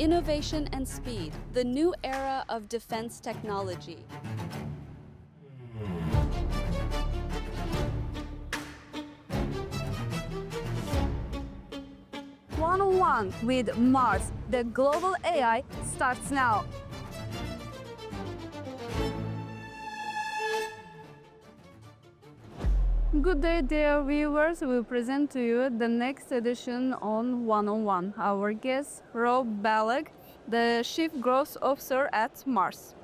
Innovation and speed, the new era of defense technology. One-on-one with Marss, the global AI starts now. Good day, dear viewers. We present to you the next edition on One-on-One. Our guest, Rob Balloch, the Chief Growth Officer at Marss.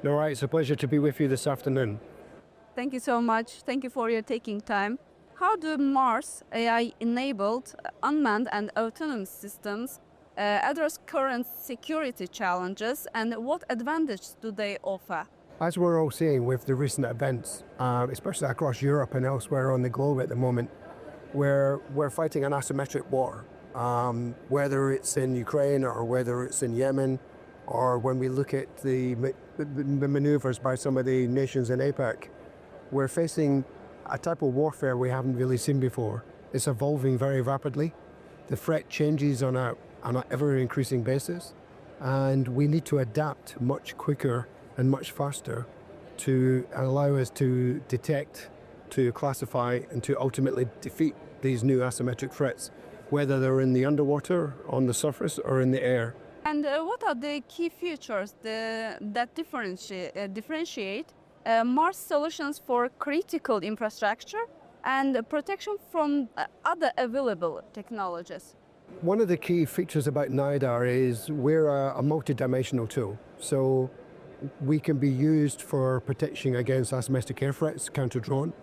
Nuray, it's a pleasure to be with you this afternoon. Thank you so much. Thank you for your taking time. How do Marss AI-enabled unmanned and autonomous systems address current security challenges, and what advantage do they offer? As we're all seeing with the recent events, especially across Europe and elsewhere on the globe at the moment, we're fighting an asymmetric war. Whether it's in Ukraine or whether it's in Yemen, or when we look at the maneuvers by some of the nations in APEC, we're facing a type of warfare we haven't really seen before. It's evolving very rapidly. The threat changes on an ever-increasing basis, and we need to adapt much quicker and much faster to allow us to detect, to classify, and to ultimately defeat these new asymmetric threats, whether they're in the underwater, on the surface, or in the air. And what are the key features that differentiate Marss solutions for critical infrastructure and protection from other available technologies? One of the key features about NIDAR is we're a multi-dimensional tool. So we can be used for protection against asymmetric air threats, counter-drone.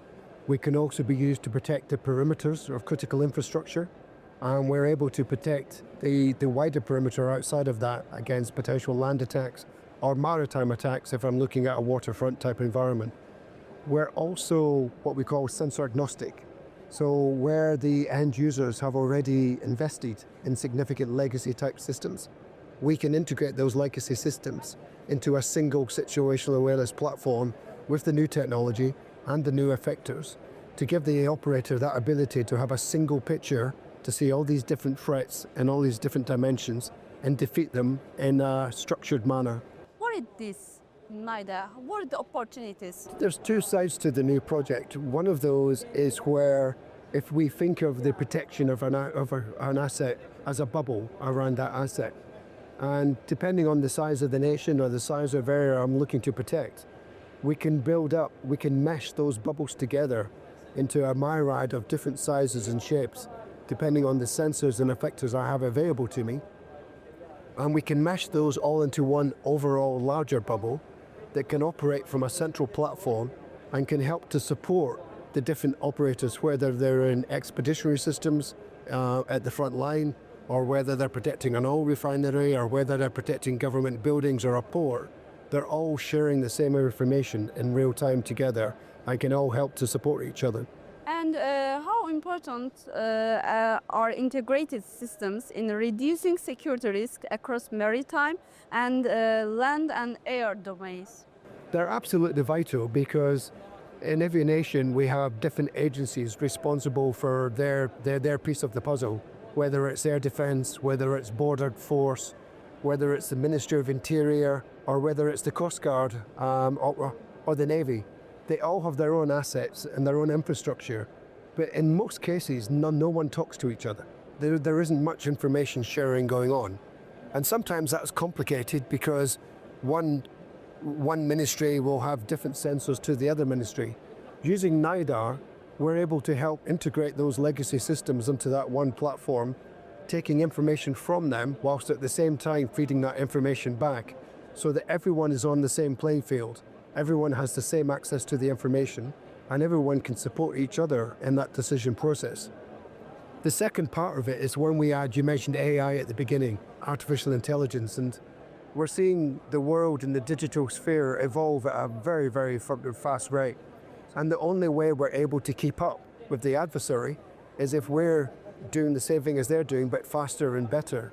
We can also be used to protect the perimeters of critical infrastructure. And we're able to protect the wider perimeter outside of that against potential land attacks or maritime attacks if I'm looking at a waterfront type environment. We're also what we call sensor agnostic. So where the end users have already invested in significant legacy type systems, we can integrate those legacy systems into a single situational awareness platform with the new technology and the new effectors to give the operator that ability to have a single picture to see all these different threats and all these different dimensions and defeat them in a structured manner. What is this NIDAR? What are the opportunities? There's two sides to the new project. One of those is where if we think of the protection of an asset as a bubble around that asset, and depending on the size of the nation or the size of area I'm looking to protect, we can mesh those bubbles together into a myriad of different sizes and shapes, depending on the sensors and effectors I have available to me. And we can mesh those all into one overall larger bubble that can operate from a central platform and can help to support the different operators, whether they're in expeditionary systems at the front line, or whether they're protecting an oil refinery, or whether they're protecting government buildings or a port. They're all sharing the same information in real time together and can all help to support each other. And how important are integrated systems in reducing security risk across maritime and land and air domains? They're absolutely vital because in every nation we have different agencies responsible for their piece of the puzzle, whether it's air defence, whether it's border force, whether it's the Ministry of Interior, or whether it's the Coast Guard or the Navy. They all have their own assets and their own infrastructure, but in most cases, no one talks to each other. There isn't much information sharing going on. And sometimes that's complicated because one ministry will have different sensors to the other ministry. Using NIDAR, we're able to help integrate those legacy systems into that one platform, taking information from them whilst at the same time feeding that information back so that everyone is on the same playing field. Everyone has the same access to the information and everyone can support each other in that decision process. The second part of it is when you mentioned AI at the beginning, artificial intelligence, and we're seeing the world in the digital sphere evolve at a very, very fast rate. And the only way we're able to keep up with the adversary is if we're doing the same thing as they're doing, but faster and better.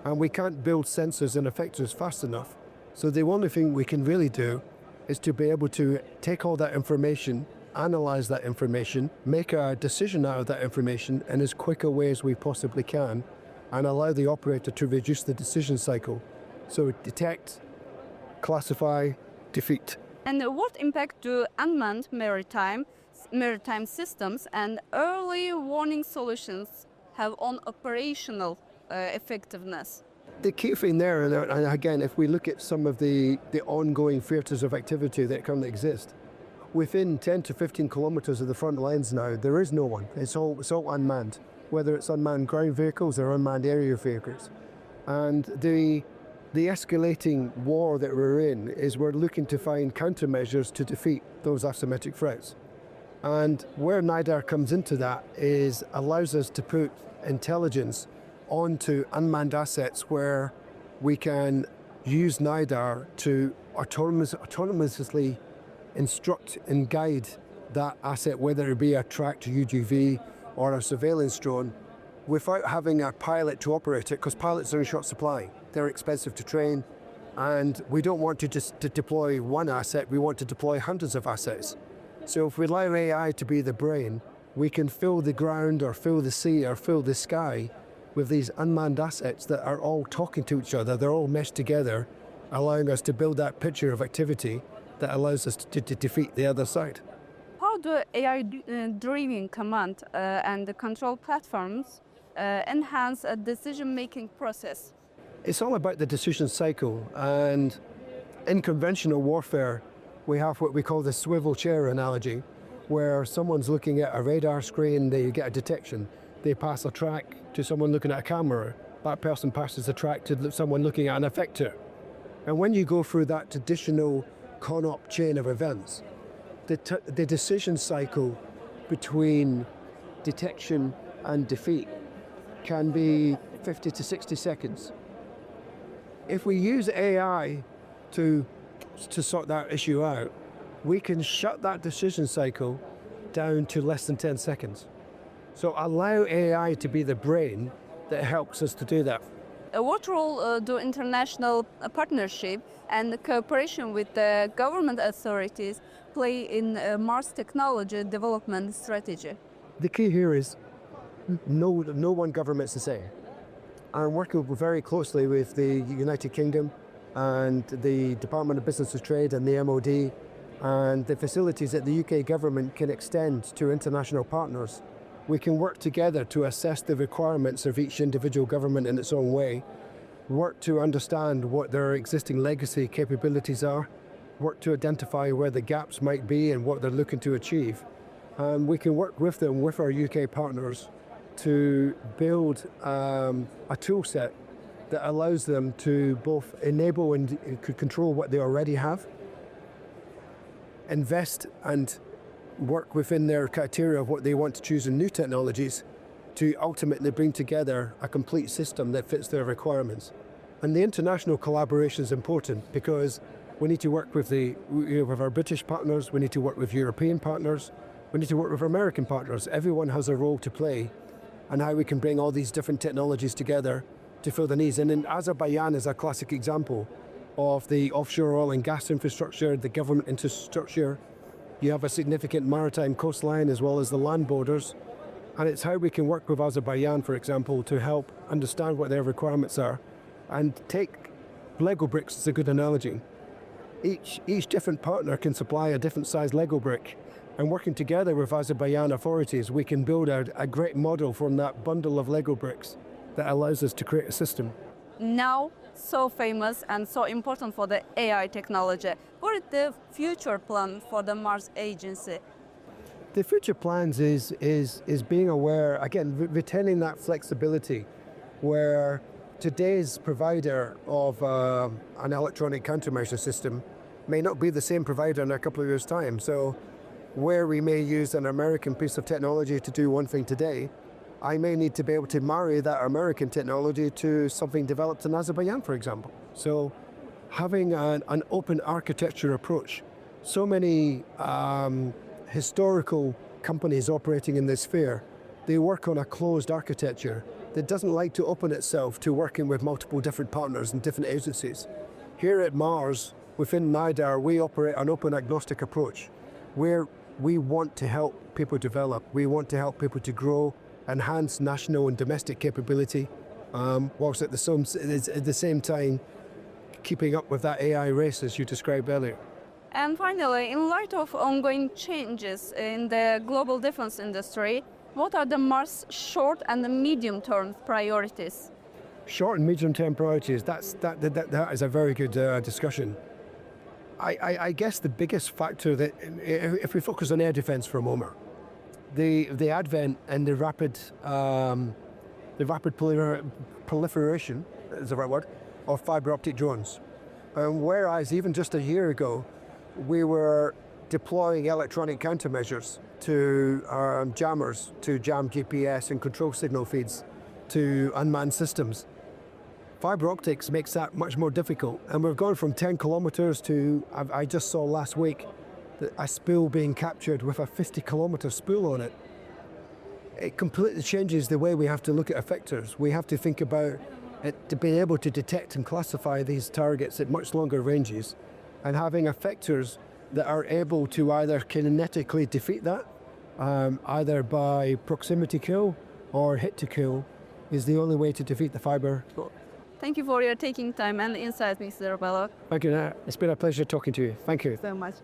And we can't build sensors and effectors fast enough. So the only thing we can really do is to be able to take all that information, analyze that information, make a decision out of that information in as quick a way as we possibly can, and allow the operator to reduce the decision cycle. So detect, classify, defeat. And what impact do unmanned maritime systems and early warning solutions have on operational effectiveness? The key thing there, and again, if we look at some of the ongoing theatres of activity that currently exist, within 10 to 15 kilometres of the front lines now, there is no one. It's all unmanned, whether it's unmanned ground vehicles or unmanned aerial vehicles. And the escalating war that we're in is we're looking to find countermeasures to defeat those asymmetric threats. And where NIDAR comes into that is allows us to put intelligence onto unmanned assets where we can use NIDAR to autonomously instruct and guide that asset, whether it be a tracked UGV or a surveillance drone, without having a pilot to operate it, because pilots are in short supply. They're expensive to train, and we don't want to just to deploy one asset, we want to deploy hundreds of assets. So if we allow AI to be the brain, we can fill the ground or fill the sea or fill the sky with these unmanned assets that are all talking to each other. They're all meshed together, allowing us to build that picture of activity that allows us to defeat the other side. How do AI-driven command and the control platforms enhance a decision-making process? It's all about the decision cycle, and in conventional warfare, we have what we call the swivel chair analogy, where someone's looking at a radar screen, they get a detection, they pass a track to someone looking at a camera, that person passes a track to someone looking at an effector. And when you go through that traditional CONOP chain of events, the decision cycle between detection and defeat can be 50 to 60 seconds. If we use AI to sort that issue out, we can shut that decision cycle down to less than 10 seconds. So allow AI to be the brain that helps us to do that. What role do international partnership and cooperation with the government authorities play in Mars technology development strategy? The key here is no one government's the same. I'm working very closely with the United Kingdom and the Department of Business and Trade and the MOD, and the facilities that the UK government can extend to international partners. We can work together to assess the requirements of each individual government in its own way, work to understand what their existing legacy capabilities are, work to identify where the gaps might be and what they're looking to achieve. And we can work with them, with our UK partners, to build a tool set that allows them to both enable and control what they already have, invest and work within their criteria of what they want to choose in new technologies to ultimately bring together a complete system that fits their requirements. And the international collaboration is important because we need to work with our British partners, we need to work with European partners, we need to work with American partners. Everyone has a role to play, and how we can bring all these different technologies together to fill the needs. And in Azerbaijan is a classic example of the offshore oil and gas infrastructure, the government infrastructure. You have a significant maritime coastline as well as the land borders. And it's how we can work with Azerbaijan, for example, to help understand what their requirements are. And take Lego bricks as a good analogy. Each different partner can supply a different size Lego brick. And working together with Azerbaijan authorities, we can build out a great model from that bundle of Lego bricks that allows us to create a system. Now, so famous and so important for the AI technology. What is the future plan for the Mars Agency? The future plans is being aware, again, retaining that flexibility where today's provider of an electronic countermeasure system may not be the same provider in a couple of years' time. So where we may use an American piece of technology to do one thing today, I may need to be able to marry that American technology to something developed in Azerbaijan, for example. So having an open architecture approach. So many historical companies operating in this sphere, they work on a closed architecture that doesn't like to open itself to working with multiple different partners and different agencies. Here at Mars, within NIDAR, we operate an open agnostic approach where we want to help people develop, we want to help people to grow, enhance national and domestic capability, whilst at the same time keeping up with that AI race as you described earlier. And finally, in light of ongoing changes in the global defense industry, what are the Marss short and the medium-term priorities? Short and medium-term priorities, that is a very good discussion. I guess the biggest factor that, if we focus on air defence for a moment, the advent and the rapid proliferation, is the right word, of fibre optic drones. Whereas even just a year ago, we were deploying electronic countermeasures to jammers to jam GPS and control signal feeds to unmanned systems. Fibre optics makes that much more difficult, and we've gone from 10 kilometres to, I just saw last week, a spool being captured with a 50-kilometre spool on it. It completely changes the way we have to look at effectors. We have to think about it to be able to detect and classify these targets at much longer ranges, and having effectors that are able to either kinetically defeat that, either by proximity kill or hit to kill, is the only way to defeat the fibre. Thank you for your taking time and insight, Mr. Balloch. Thank you, Nat. It's been a pleasure talking to you. Thank you. So much.